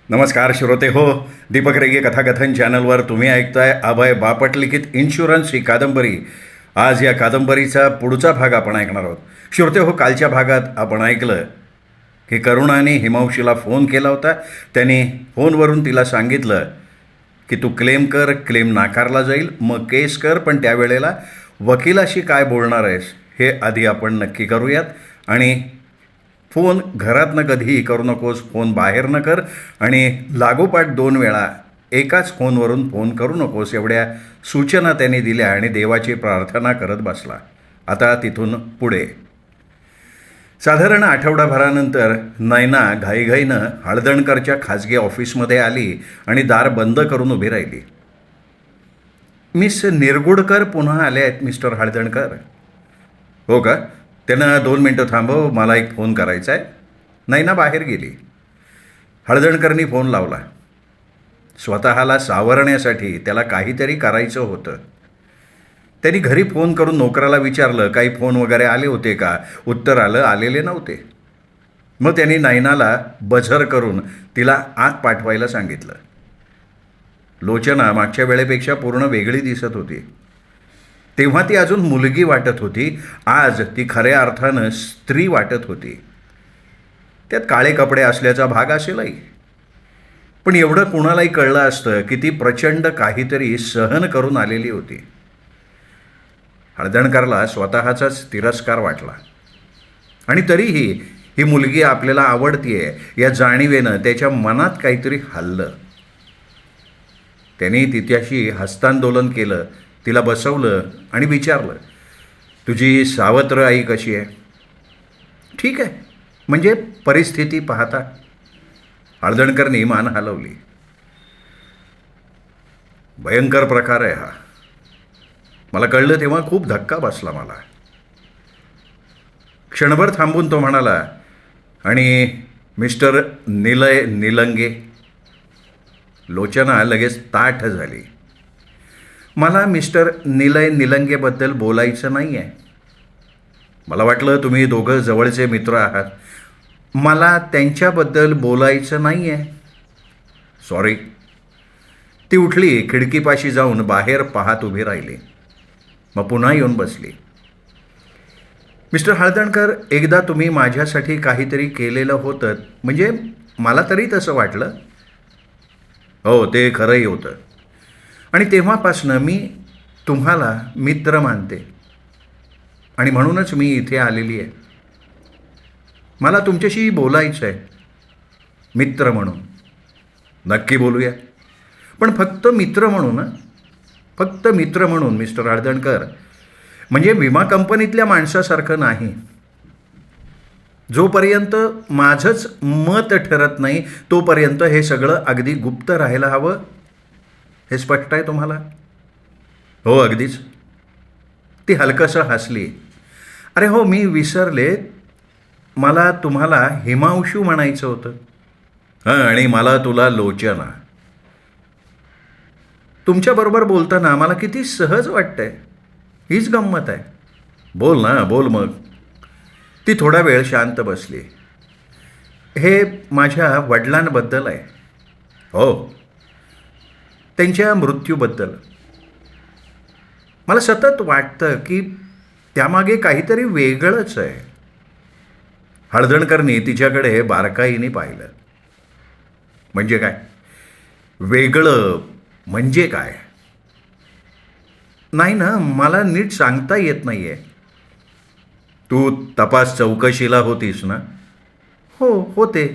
नमस्कार श्रोते हो. दीपक रेगे कथाकथन चॅनलवर तुम्ही ऐकताय अभय बापट लिखित इन्शुरन्स ही कादंबरी. आज या कादंबरीचा पुढचा भाग आपण ऐकणार आहोत. श्रोते हो, कालच्या भागात आपण ऐकलं की करुणाने हिमांशीला फोन केला होता. त्याने फोनवरून तिला सांगितलं की तू क्लेम कर, क्लेम नाकारला जाईल, मग केस कर, पण त्यावेळेला वकिलाशी काय बोलणार आहेस हे आधी आपण नक्की करूयात. आणि फोन घरातनं कधीही करू नकोस, फोन बाहेर न कर, आणि लागोपाठ 2 वेळा एकाच फोनवरून फोन करू नकोस, एवढ्या सूचना त्यांनी दिल्या आणि देवाची प्रार्थना करत बसला. आता तिथून पुढे साधारण आठवडाभरानंतर नैना घाईघाईनं हळदणकरच्या खाजगी ऑफिसमध्ये आली आणि दार बंद करून उभी राहिली. मिस निरगुडकर पुन्हा आले आहेत मिस्टर हळदणकर. हो का? त्यांना 2 मिनटं थांबव, मला एक फोन करायचा आहे. नैना बाहेर गेली. हळदणकरनी फोन लावला. स्वतःला सावरण्यासाठी त्याला काहीतरी करायचं होतं. त्यांनी घरी फोन करून नोकराला विचारलं काही फोन वगैरे आले होते का. उत्तर आलं, आलेले नव्हते. मग त्यांनी नैनाला बझर करून तिला आत पाठवायला सांगितलं. लोचना मागच्या वेळेपेक्षा पूर्ण वेगळी दिसत होती. तेव्हा ती अजून मुलगी वाटत होती, आज ती खऱ्या अर्थानं स्त्री वाटत होती. त्यात काळे कपडे असल्याचा भाग असेलही, पण एवढं कुणालाही कळलं असतं की ती प्रचंड काहीतरी सहन करून आलेली होती. हळदणकरला स्वतःचाच तिरस्कार वाटला, आणि तरीही ही मुलगी आपल्याला आवडतीये या जाणीवेनं त्याच्या मनात काहीतरी हललं. त्यांनी तिच्याशी हस्तांदोलन केलं, तिला बसवलं आणि विचारलं, तुझी सावत्र आई कशी आहे? ठीक आहे, म्हणजे परिस्थिती पाहता. हळदणकरनी मान हलवली. भयंकर प्रकार आहे हा. मला कळलं तेव्हा खूप धक्का बसला मला. क्षणभर थांबून तो म्हणाला, आणि मिस्टर निलय निलंगे? लोचना लगेच ताठ झाली. मला मिस्टर निलय निलंगेबद्दल बोलायचं नाही आहे. मला वाटलं तुम्ही दोघं जवळचे मित्र आहात. मला त्यांच्याबद्दल बोलायचं नाही आहे. सॉरी. ती उठली, खिडकीपाशी जाऊन बाहेर पाहत उभी राहिली. मग पुन्हा येऊन बसली. मिस्टर हळदणकर, एकदा तुम्ही माझ्यासाठी काहीतरी केलेलं होतं, म्हणजे मला तरी तसं वाटलं. हो, ते खरंही होतं, आणि तेव्हापासनं मी तुम्हाला मित्र मानते, आणि म्हणूनच मी इथे आलेली आहे. मला तुमच्याशी बोलायचं आहे, मित्र म्हणून. नक्की बोलूया, पण फक्त मित्र म्हणून. फक्त मित्र म्हणून मिस्टर हळदणकर, म्हणजे विमा कंपनीतल्या माणसासारखं नाही. जोपर्यंत माझंच मत ठरत नाही तोपर्यंत हे सगळं अगदी गुप्त राहायला हवं. हे स्पष्ट आहे तुम्हाला? हो, अगदीच. ती हलकसं हसली. अरे हो, मी विसरले, मला तुम्हाला हिमांशू म्हणायचं होतं. हां, आणि मला तुला लोचना. तुमच्याबरोबर बोलताना मला किती सहज वाटतंय. हीच गंमत आहे. बोल ना, बोल मग. ती थोडा वेळ शांत बसली. हे माझ्या वडिलांबद्दल आहे. हो, त्यांच्या मृत्यूबद्दल. मला सतत वाटतं की त्यामागे काहीतरी वेगळंच आहे. हळदणकरनी तिच्याकडे बारकाईने पाहिलं. म्हणजे काय? वेगळं म्हणजे काय? नाही ना, मला नीट सांगता येत नाही आहे. तू तपास चौकशीला होतीस ना? हो, होते.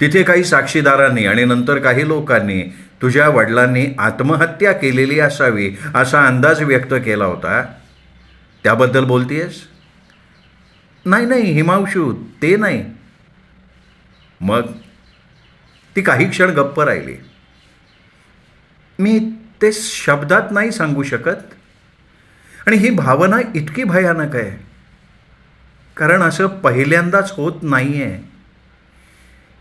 तिथे काही साक्षीदारांनी आणि नंतर काही लोकांनी तुझ्या वडिलांनी आत्महत्या केलेली असावी असा अंदाज व्यक्त केला होता. त्याबद्दल बोलतीयस? नाही नाही हिमांशू, ते नाही. मग? ती काही क्षण गप्प राहिली. मी ते शब्दात नाही सांगू शकत, आणि ही भावना इतकी भयानक आहे कारण असं पहिल्यांदाच होत नाही आहे.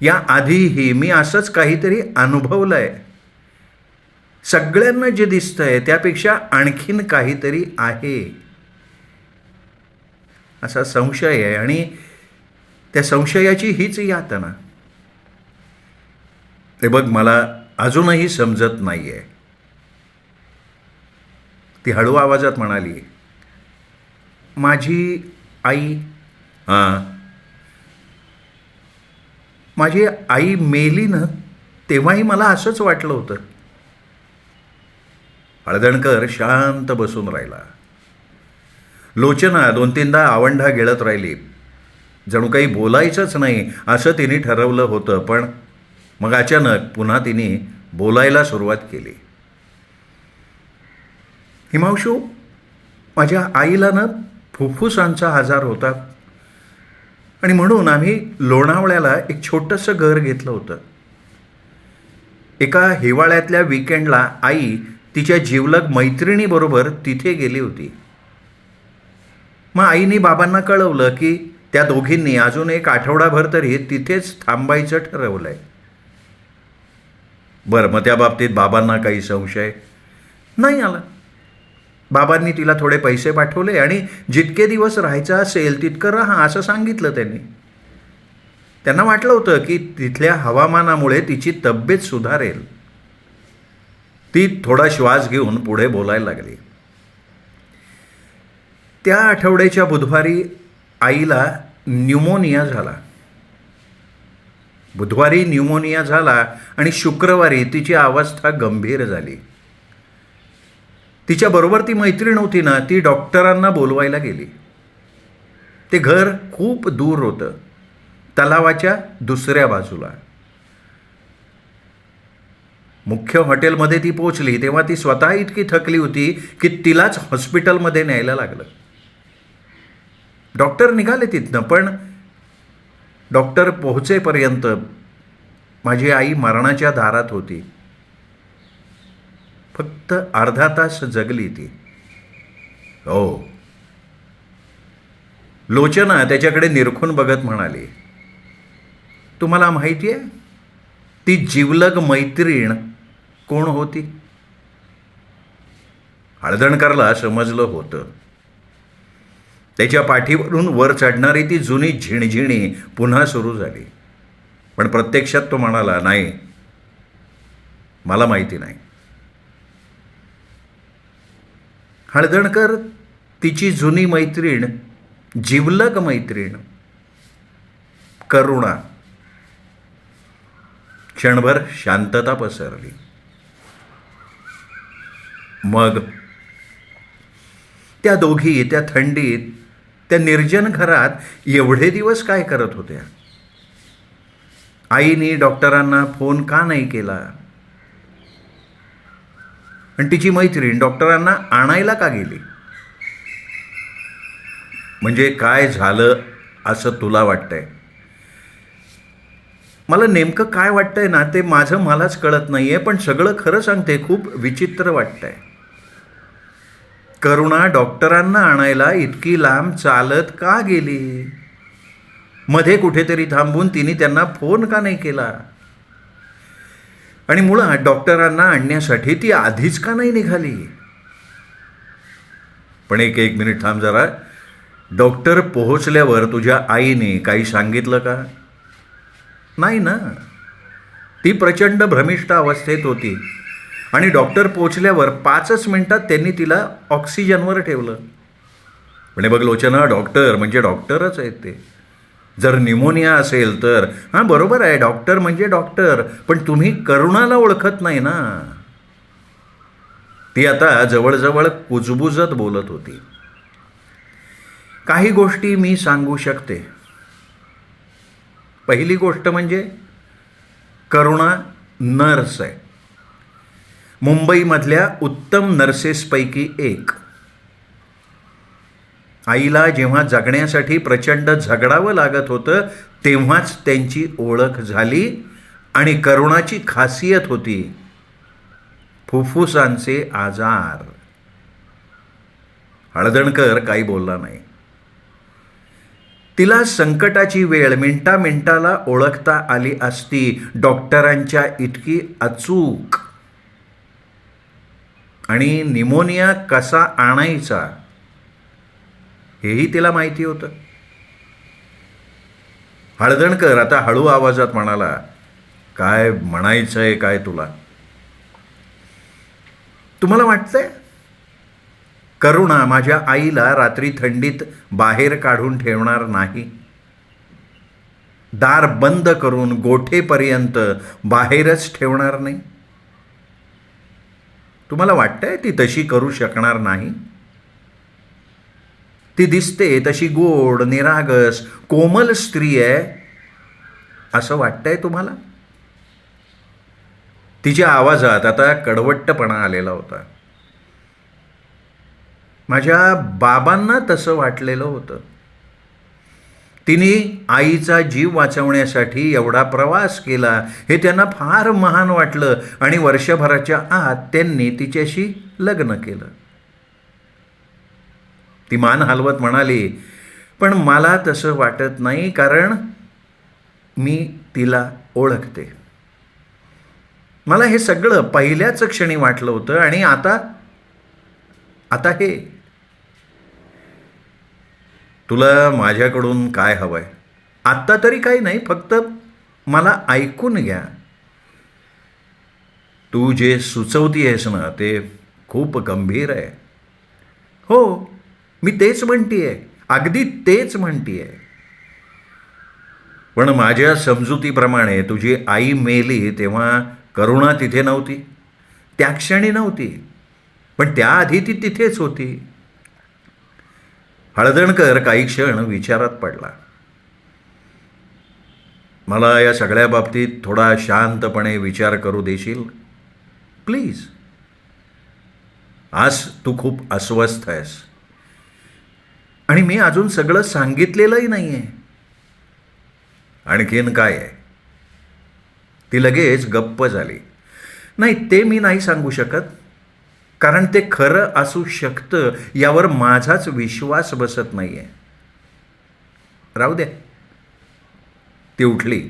या आधीही मी असंच काहीतरी अनुभवलं आहे. सगळ्यांना जे दिसतंय त्यापेक्षा आणखीन काहीतरी आहे असा संशय आहे, आणि त्या संशयाची हीच यातना. हे बघ, मला अजूनही समजत नाही आहे. ती हळू आवाजात म्हणाली, माझी आई, हां, माझी आई मेली ना, तेव्हाही मला असंच वाटलं होतं. हळदणकर शांत बसून राहिला. लोचना 2-3दा आवंढा गिळत राहिली. जणू काही बोलायचंच नाही असं तिने ठरवलं होतं, पण मग अचानक पुन्हा तिने बोलायला सुरुवात केली. हिमांशू, माझ्या आईला ना फुफ्फुसांचा आजार होता आणि म्हणून आम्ही लोणावळ्याला एक छोटंसं घर घेतलं होतं. एका हिवाळ्यातल्या विकेंडला आई तिच्या जिवलग मैत्रिणीबरोबर तिथे गेली होती. मग आईने बाबांना कळवलं की त्या दोघींनी अजून एक आठवडाभर तरी तिथेच थांबायचं ठरवलंय. बरं, मग त्या बाबतीत बाबांना काही संशय नाही आला. बाबांनी तिला थोडे पैसे पाठवले आणि जितके दिवस राहायचं असेल तितकं राहा असं सांगितलं त्यांनी. त्यांना वाटलं होतं की तिथल्या हवामानामुळे तिची तब्येत सुधारेल. ती थोडा श्वास घेऊन पुढे बोलायला लागली. त्या आठवड्याच्या बुधवारी आईला न्यूमोनिया झाला. बुधवारी न्यूमोनिया झाला आणि शुक्रवारी तिची अवस्था गंभीर झाली. तिच्याबरोबर ती मैत्रीण होती ना, ती डॉक्टरांना बोलवायला गेली. ते घर खूप दूर होतं, तलावाच्या दुसऱ्या बाजूला. मुख्य हॉटेलमध्ये ती पोचली तेव्हा ती स्वतः इतकी थकली होती की तिलाच हॉस्पिटलमध्ये न्यायला लागलं. डॉक्टर निघाले तिथनं, पण डॉक्टर पोहोचेपर्यंत माझी आई मरणाच्या दारात होती. फक्त अर्धा तास जगली ती. हो. लोचना त्याच्याकडे निरखून बघत म्हणाली, तुम्हाला माहिती आहे ती जिवलग मैत्रीण कोण होती? हळदणकरला समजलं होतं. त्याच्या पाठीवरून वर चढणारी ती जुनी झिणझिणी पुन्हा सुरू झाली. पण प्रत्यक्षात तो म्हणाला, नाही, मला माहिती नाही. हळदणकर तिची जुनी मैत्रीण, जिवलग मैत्रीण करुणा. क्षणभर शांतता पसरली. मग त्या दोघी त्या थंडीत त्या निर्जन घरात एवढे दिवस काय करत होत्या? आईने डॉक्टरांना फोन का नाही केला? आणि तिची मैत्रीण डॉक्टरांना आणायला का गेली? म्हणजे काय झालं असं तुला वाटतंय? मला नेमकं काय वाटतंय ना, ते माझं मलाच कळत नाहीये, पण सगळं खरं सांगते, खूप विचित्र वाटतंय. करुणा डॉक्टरांना आणायला इतकी लांब चालत का गेली? मध्ये कुठेतरी थांबून तिने त्यांना फोन का नाही केला? आणि मुळात डॉक्टरांना आणण्यासाठी ती आधीच का नाही निघाली? पण एक मिनिट थांब जरा. डॉक्टर पोहोचल्यावर तुझ्या आईने काही सांगितलं का? नाही ना. ती प्रचंड भ्रमिष्ट अवस्थेत होती आणि डॉक्टर पोहोचल्यावर 5च मिनिटात त्यांनी तिला ऑक्सिजनवर ठेवलं. पण बघ लोचना, डॉक्टर म्हणजे डॉक्टरच आहेत ते. जर न्यूमोनिया असेल तर हां, बरोबर आहे, डॉक्टर म्हणजे डॉक्टर, पण तुम्ही करुणाला ओळखत नाही ना. ती आता जवळजवळ कुजबुजत बोलत होती. काही गोष्टी मी सांगू शकते. पहिली गोष्ट म्हणजे करुणा नर्स आहे, मुंबईमधल्या उत्तम नर्सेसपैकी एक. आईला जेव्हा जगण्यासाठी प्रचंड झगडावं लागत होतं तेव्हाच त्यांची ओळख झाली. आणि करुणाची खासियत होती फुफ्फुसांचे आजार. हळदणकर काही बोलला नाही. तिला संकटाची वेळ मिनिटाला ओळखता आली असती, डॉक्टरांच्या इतकी अचूक. आणि निमोनिया कसा आणायचा हेही तिला माहिती होतं. हळदणकर आता हळू आवाजात म्हणाला, काय म्हणायचं आहे काय तुला? तुम्हाला वाटतंय करुणा माझ्या आईला रात्री थंडीत बाहेर काढून ठेवणार नाही? दार बंद करून गोठेपर्यंत बाहेरच ठेवणार नाही? तुम्हाला वाटतंय ती तशी करू शकणार नाही? ती दिसते तशी गोड, निरागस, कोमल स्त्री आहे असं वाटतंय तुम्हाला? तिच्या आवाजात आता कडवट्टपणा आलेला होता. माझ्या बाबांना तसं वाटलेलं होतं. तिने आईचा जीव वाचवण्यासाठी एवढा प्रवास केला हे त्यांना फार महान वाटलं आणि वर्षभराच्या आत त्यांनी तिच्याशी लग्न केलं. ती मान हलवत म्हणाली, पण मला तसं वाटत नाही, कारण मी तिला ओळखते. मला हे सगळं पहिल्याच क्षणी वाटलं होतं आणि आता हे. तुला माझ्याकडून काय हवंय? आत्ता तरी काही नाही, फक्त मला ऐकून घ्या. तू जे सुचवतीयस ना ते खूप गंभीर आहे. हो, मी तेच म्हणतीये, अगदी तेच म्हणतीये. पण माझ्या समजुतीप्रमाणे तुझी आई मेली तेव्हा करुणा तिथे नव्हती, त्या क्षणी नव्हती, पण त्याआधी ती तिथेच होती. हळदणकर काही क्षण विचारात पडला. मला या सगळ्या बाबतीत थोडा शांतपणे विचार करू देशील प्लीज? आज तू खूप अस्वस्थ आहेस आणि मी अजून सगळं सांगितलेलंही नाही आहे. आणखीन काय आहे? ती लगेच गप्प झाली. नाही, ते मी नाही सांगू शकत, कारण ते खरं असू शकतं यावर माझाच विश्वास बसत नाही आहे. राहू द्या. ती उठली.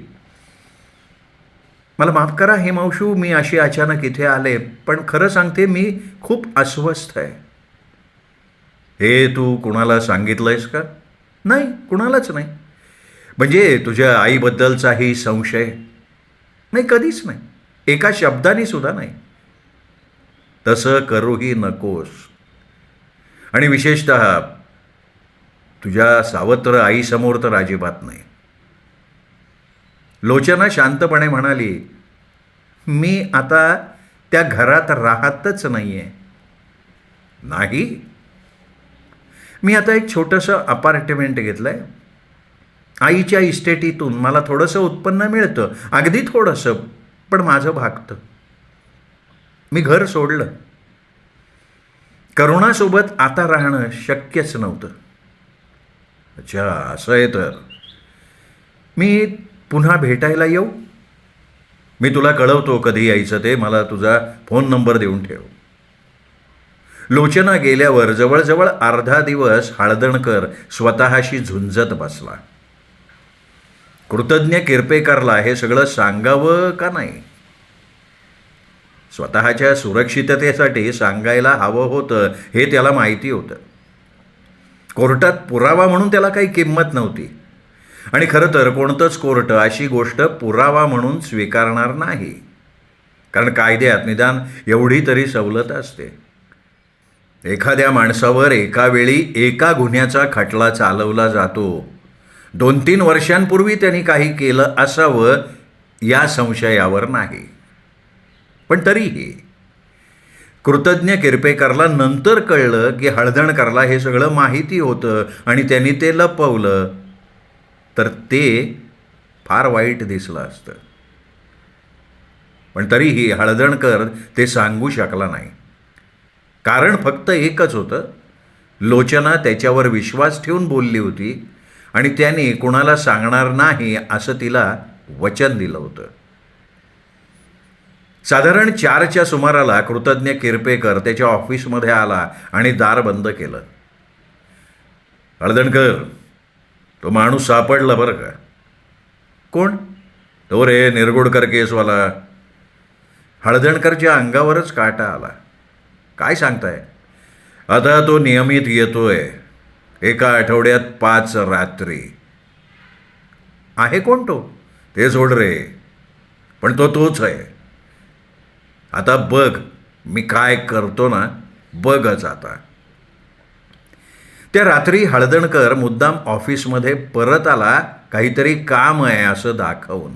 मला माफ करा हेमांशू, मी अशी अचानक इथे आले, पण खरं सांगते मी खूप अस्वस्थ आहे. हे तू कुणाला सांगितलंयस का? नाही, कुणालाच नाही. म्हणजे तुझ्या आईबद्दलचाही संशय? नाही, कधीच नाही, एका शब्दाने सुद्धा नाही. तसं करूही नकोस, आणि विशेषतः तुझ्या सावत्र आईसमोर तर अजिबात नाही. लोचना शांतपणे म्हणाली, मी आता त्या घरात राहतच नाहीये. नाही? मी आता एक छोटंसं अपार्टमेंट घेतलंय. आईच्या इस्टेटीतून मला थोडंसं उत्पन्न मिळतं, अगदी थोडंसं, पण माझं भागतं. मी घर सोडलं. करुणासोबत आता राहणं शक्यच नव्हतं. अच्छा, असं आहे तर मी पुन्हा भेटायला येऊ? मी तुला कळवतो कधी यायचं ते. मला तुझा फोन नंबर देऊन ठेव. लोचना गेल्यावर जवळजवळ अर्धा दिवस हळदणकर स्वतःशी झुंजत बसला. कृतज्ञ किरपेकरला हे सगळं सांगावं का नाही? स्वतःच्या सुरक्षिततेसाठी सांगायला हवं होतं हे त्याला माहिती होतं. कोर्टात पुरावा म्हणून त्याला काही किंमत नव्हती, आणि खरं तर कोणतंच कोर्ट अशी गोष्ट पुरावा म्हणून स्वीकारणार नाही, कारण कायद्यात निदान एवढी तरी सवलत असते. एखाद्या माणसावर एका वेळी एका गुन्ह्याचा खटला चालवला जातो. 2-3 वर्षांपूर्वी त्यांनी काही केलं असावं या संशयावर नाही. पण तरीही कृतज्ञ किरपेकरला नंतर कळलं की हळदणकरला हे सगळं माहिती होतं आणि त्यांनी ते लपवलं, तर ते फार वाईट दिसलं असतं. पण तरीही हळदणकर ते सांगू शकला नाही. कारण फक्त एकच होतं, लोचना त्याच्यावर विश्वास ठेवून बोलली होती आणि त्याने कुणाला सांगणार नाही असं तिला वचन दिलं होतं. साधारण 4च्या सुमाराला कृतज्ञ किरपेकर त्याच्या ऑफिसमध्ये आला आणि दार बंद केलं. हळदणकर, तो माणूस सापडला बरं का. कोण? तो रे निरगुडकर केसवाला. हळदणकरच्या अंगावरच काटा आला. काय सांगताय? आता तो नियमित येतोय, एका आठवड्यात 5 रात्री. आहे कोण तो? ते सोड रे. पण तो तोच आहे. आता बघ मी काय करतो ना, बघच आता. त्या रात्री हळदणकर मुद्दाम ऑफिसमध्ये परत आला काहीतरी काम आहे असं दाखवून.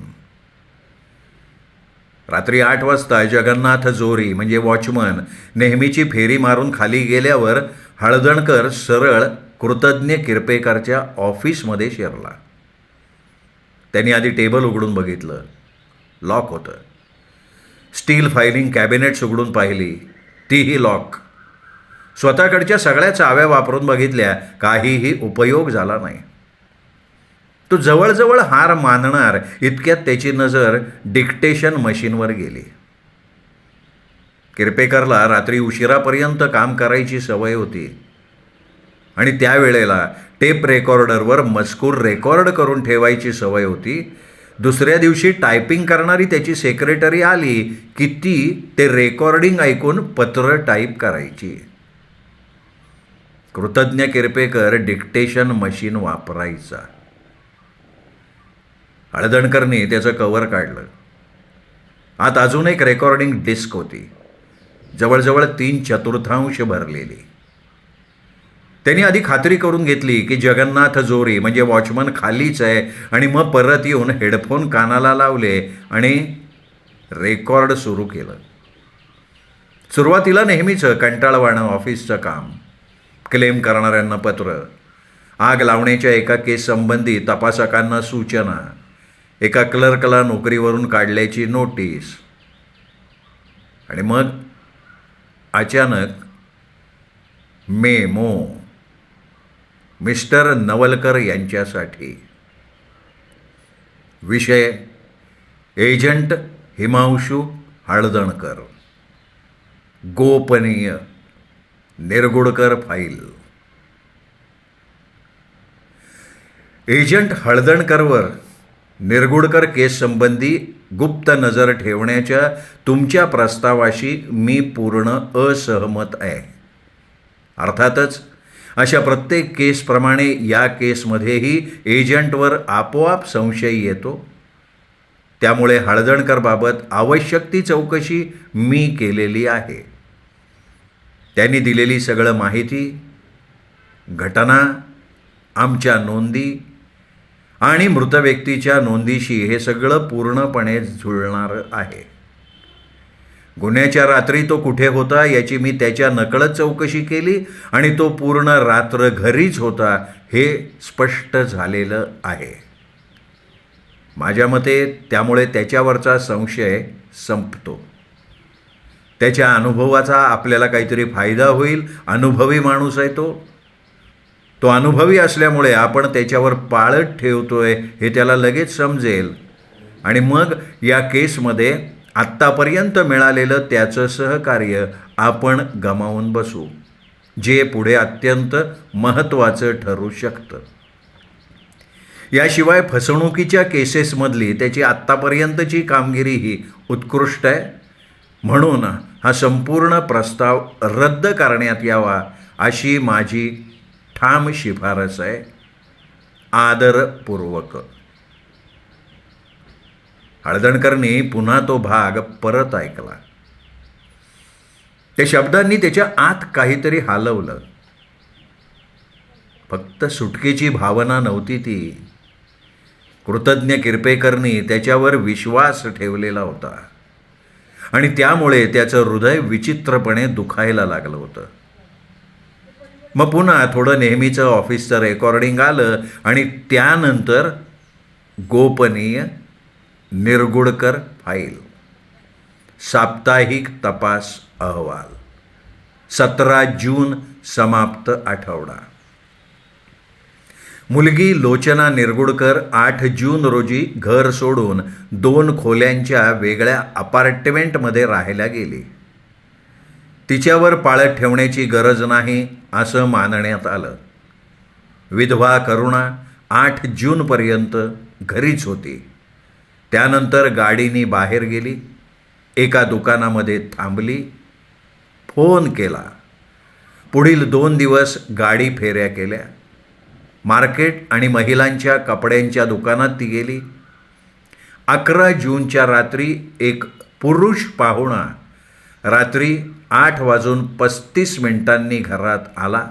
रात्री 8 वाजता जगन्नाथ जोरी म्हणजे वॉचमन नेहमीची फेरी मारून खाली गेल्यावर हळदणकर सरळ कृतज्ञ किरपेकरच्या ऑफिसमध्ये शिरला. त्यांनी आधी टेबल उघडून बघितलं, लॉक होतं. स्टील फायलिंग कॅबिनेट्स उघडून पाहिली, तीही लॉक. स्वतःकडच्या सगळ्या चाव्या वापरून बघितल्या, काहीही उपयोग झाला नाही. तो जवळजवळ हार मानणार इतक्यात त्याची नजर डिक्टेशन मशीनवर गेली. किरपेकरला रात्री उशिरापर्यंत काम करायची सवय होती आणि त्यावेळेला टेप रेकॉर्डरवर मजकूर रेकॉर्ड करून ठेवायची सवय होती. दुसऱ्या दिवशी टायपिंग करणारी त्याची सेक्रेटरी आली की ती ते रेकॉर्डिंग ऐकून पत्र टाईप करायची. कृतज्ञ किरपेकर डिक्टेशन मशीन वापरायचा. हळदणकरने त्याचं कव्हर काढलं. आत अजून एक रेकॉर्डिंग डिस्क होती, जवळजवळ 3/4 भरलेली. त्यांनी आधी खात्री करून घेतली की जगन्नाथ जोरी म्हणजे वॉचमन खालीच आहे आणि मग परत येऊन हेडफोन कानाला लावले आणि रेकॉर्ड सुरू केलं. सुरुवातीला नेहमीच कंटाळवाणं ऑफिसचं काम, क्लेम करणाऱ्यांना पत्र, आग लावण्याच्या एका केससंबंधी तपासकांना सूचना, एका क्लर्कला नोकरीवरून काढल्याची नोटीस. आणि मग अचानक मेमो, मिस्टर नवलकर यांच्यासाठी. विषय एजंट हिमांशू हळदणकर, गोपनीय, निरगुडकर फाईल. एजंट हळदणकरवर निरगुडकर केससंबंधी गुप्त नजर ठेवण्याच्या तुमच्या प्रस्तावाशी मी पूर्ण असहमत आहे. अर्थातच अशा प्रत्येक केसप्रमाणे या केसमध्येही एजंटवर आपोआप संशय येतो. त्यामुळे हळदणकरबाबत आवश्यक ती चौकशी मी केलेली आहे. त्यांनी दिलेली सगळं माहिती, घटना, आमच्या नोंदी आणि मृत व्यक्तीच्या नोंदीशी हे सगळं पूर्णपणे जुळणार आहे. गुन्ह्याच्या रात्री तो कुठे होता याची मी त्याच्या नकळत चौकशी केली आणि तो पूर्ण रात्र घरीच होता हे स्पष्ट झालेलं आहे. माझ्या मते त्यामुळे त्याच्यावरचा संशय संपतो. त्याच्या अनुभवाचा आपल्याला काहीतरी फायदा होईल. अनुभवी माणूस आहे तो अनुभवी असल्यामुळे आपण त्याच्यावर पाळत ठेवतोय हे त्याला लगेच समजेल आणि मग या केसमध्ये आत्तापर्यंत मिळालेलं त्याचं सहकार्य आपण गमावून बसू, जे पुढे अत्यंत महत्त्वाचं ठरू शकतं. याशिवाय फसवणुकीच्या केसेसमधली त्याची आत्तापर्यंतची कामगिरीही उत्कृष्ट आहे. म्हणून हा संपूर्ण प्रस्ताव रद्द करण्यात यावा अशी माझी ठाम शिफारस आहे. आदरपूर्वक. हळदणकरने पुन्हा तो भाग परत ऐकला. त्या शब्दांनी त्याच्या आत काहीतरी हालवलं. फक्त सुटकेची भावना नव्हती ती. कृतज्ञ किरपेकरनी त्याच्यावर विश्वास ठेवलेला होता आणि त्यामुळे त्याचं हृदय विचित्रपणे दुखायला लागलं होतं. मग पुन्हा थोडं नेहमीचं ऑफिसचं रेकॉर्डिंग आलं आणि त्यानंतर गोपनीय, निरगुडकर फाईल, साप्ताहिक तपास अहवाल, 17 जून समाप्त आठवडा. मुलगी लोचना निरगुडकर 8 जून रोजी घर सोडून 2 खोल्यांच्या वेगळ्या अपार्टमेंटमध्ये राहायला गेली. तिच्यावर पाळत ठेवण्याची गरज नाही असं मानण्यात आलं. विधवा करुणा 8 जूनपर्यंत घरीच होती. त्यानंतर गाडीने बाहेर गेली, एका दुकानामध्ये थांबली, फोन केला. पुढील 2 दिवस गाडी फेऱ्या केल्या. मार्केट आणि महिलांच्या कपड्यांच्या दुकानात ती गेली. 11 जूनच्या रात्री एक पुरुष पाहुणा रात्री 8:35 घरात आला.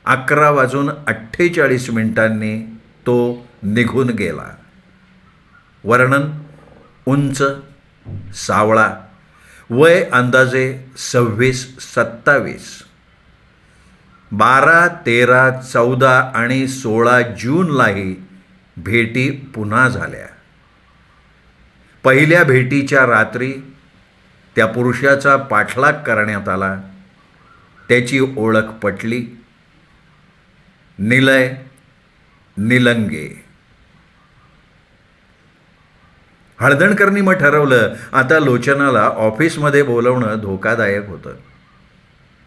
11:48 तो निघून गेला. वर्णन: उंच, सावळा, वय अंदाजे 26-27. 12, 13, 14 आणि 16 जूनलाही भेटी पुन्हा झाल्या. पहिल्या भेटीच्या रात्री त्या पुरुषाचा पाठलाग करण्यात आला. त्याची ओळख पटली. निलय निलंगे. हळदणकरनी मग ठरवलं आता लोचनाला ऑफिसमध्ये बोलवणं धोकादायक होतं.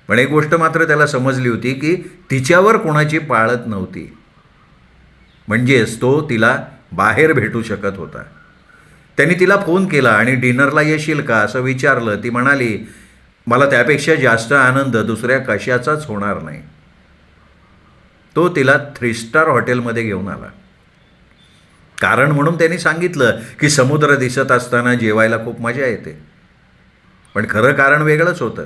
पण एक गोष्ट मात्र त्याला समजली होती की तिच्यावर कोणाची पाळत नव्हती. म्हणजेच तो तिला बाहेर भेटू शकत होता. त्यांनी तिला फोन केला आणि डिनरला येशील का असं विचारलं. ती म्हणाली, मला त्यापेक्षा जास्त आनंद दुसऱ्या कशाचाच होणार नाही. तो तिला 3 स्टार हॉटेलमध्ये घेऊन आला. कारण म्हणून त्यांनी सांगितलं की समुद्र दिसत असताना जेवायला खूप मजा येते. पण खरं कारण वेगळंच होतं.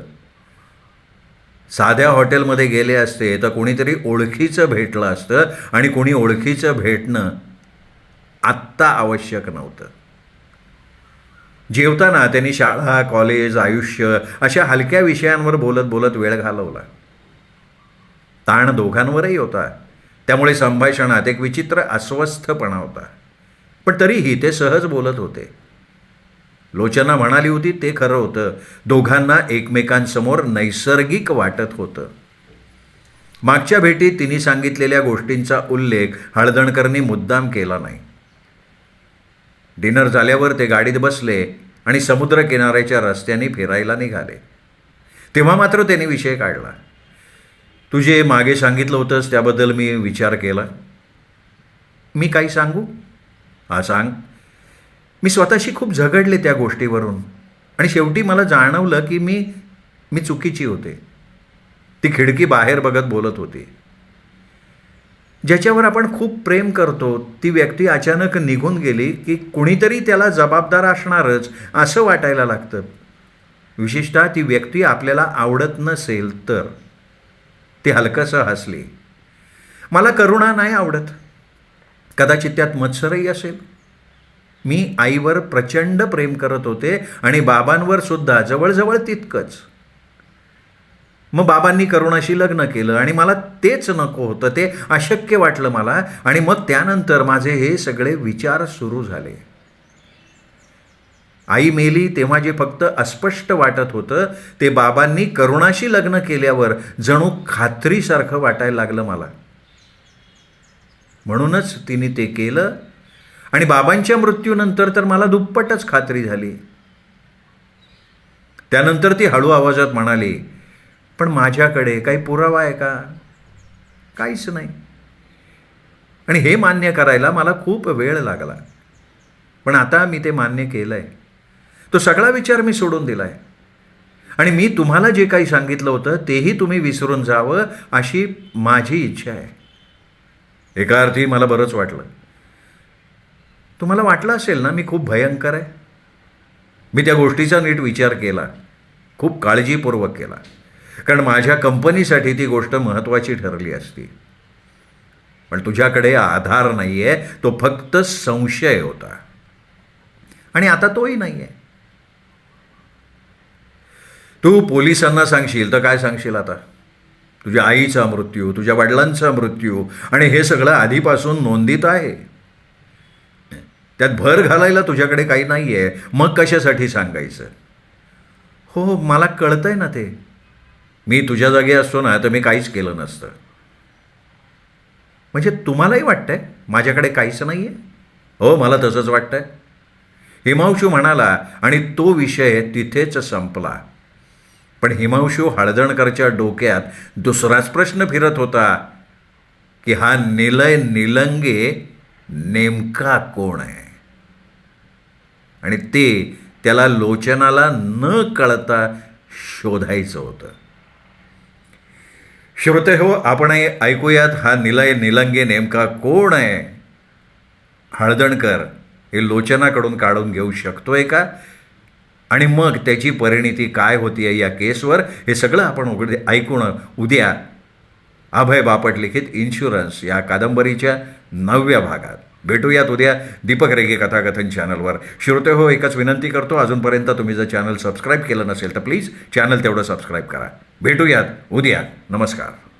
साध्या हॉटेलमध्ये गेले असते तर कोणीतरी ओळखीचं भेटलं असतं आणि कोणी ओळखीचं भेटणं आत्ता आवश्यक नव्हतं. जेवताना त्यांनी शाळा, कॉलेज, आयुष्य अशा हलक्या विषयांवर बोलत बोलत वेळ घालवला. ताण दोघांवरही होता. त्यामुळे संभाषणात एक विचित्र अस्वस्थपणा होता. पण तरीही ते सहज बोलत होते. लोचना म्हणाली होती ते खरं होतं. दोघांना एकमेकांसमोर नैसर्गिक वाटत होतं. मागच्या भेटीत तिने सांगितलेल्या गोष्टींचा उल्लेख हळदणकरनी मुद्दाम केला नाही. डिनर झाल्यावर ते गाडीत बसले आणि समुद्रकिनाऱ्याच्या रस्त्याने फिरायला निघाले. तेव्हा मात्र त्यांनी विषय काढला. तू जे मागे सांगितलं होतंस त्याबद्दल मी विचार केला. मी काही सांगू? हा सांग. मी स्वतःशी खूप झगडले त्या गोष्टीवरून आणि शेवटी मला जाणवलं की मी चुकीची होते. ती खिडकी बाहेर बघत बोलत होती. ज्याच्यावर आपण खूप प्रेम करतो ती व्यक्ती अचानक निघून गेली की कुणीतरी त्याला जबाबदार असणारच असं वाटायला लागतं. विशेषतः ती व्यक्ती आपल्याला आवडत नसेल तर. ती हलकंसं हसली. मला करुणा नाही आवडत. कदाचित त्यात मत्सरही असेल. मी आईवर प्रचंड प्रेम करत होते आणि बाबांवर सुद्धा जवळजवळ तितकंच. मग बाबांनी करुणाशी लग्न केलं आणि मला तेच नको होतं. ते अशक्य वाटलं मला. आणि मग त्यानंतर माझे हे सगळे विचार सुरू झाले. आई मेली तेव्हा जे फक्त अस्पष्ट वाटत होतं ते बाबांनी करुणाशी लग्न केल्यावर जणू खात्रीसारखं वाटायला लागलं मला. म्हणूनच तिने ते केलं आणि बाबांच्या मृत्यूनंतर तर मला दुप्पटच खात्री झाली. त्यानंतर ती हळू आवाजात म्हणाली, पण माझ्याकडे काही पुरावा आहे का? काहीच नाही. आणि हे मान्य करायला मला खूप वेळ लागला. पण आता मी ते मान्य केलं आहे. तो सगळा विचार मी सोडून दिला आहे. आणि मी तुम्हाला जे काही सांगितलं होतं तेही तुम्ही विसरून जावं अशी माझी इच्छा आहे. एका अर्थी मला बरंच वाटलं. तुम्हाला वाटलं असेल ना मी खूप भयंकर आहे. मी त्या गोष्टीचा नीट विचार केला. खूप काळजीपूर्वक केला. कारण माझ्या कंपनीसाठी ती गोष्ट महत्त्वाची ठरली असती. पण तुझ्याकडे आधार नाही आहे. तो फक्त संशय होता. आणि आता तोही नाही आहे. तू पोलिसांना सांगशील तर काय सांगशील आता? तुझ्या आईचा मृत्यू, तुझ्या वडिलांचा मृत्यू आणि हे सगळं आधीपासून नोंदीत आहे. त्यात भर घालायला तुझ्याकडे काही नाही आहे. मग कशासाठी सांगायचं? हो, मला कळतंय ना ते. मी तुझ्या जागी असतो ना तर मी काहीच केलं नसतं. म्हणजे तुम्हालाही वाटतंय माझ्याकडे काहीच नाही आहे? हो, मला तसंच वाटतंय. हिमांशू म्हणाला आणि तो विषय तिथेच संपला. पण हिमांशू हळदणकरच्या डोक्यात दुसराच प्रश्न फिरत होता की हा निलय निलंगे नेमका कोण आहे? आणि ते त्याला लोचनाला न कळता शोधायचं होतं. श्रोते हो, आपणही ऐकूयात हा निलय निलंगे नेमका कोण आहे. हळदणकर हे लोचनाकडून काढून घेऊ शकतोय का, आणि मग त्याची परिणिती काय होती आहे या केसवर, हे सगळं आपण ऐकून उद्या अभय बापट लिखित इन्शुरन्स या कादंबरीच्या 9व्या भागात भेटूयात उद्या दीपक रेगे कथाकथन चॅनलवर. श्रोते हो, एकच विनंती करतो, अजूनपर्यंत तुम्ही जर चॅनल सबस्क्राईब केलं नसेल तर प्लीज चॅनल तेवढं सबस्क्राईब करा. भेटूयात उद्या. नमस्कार.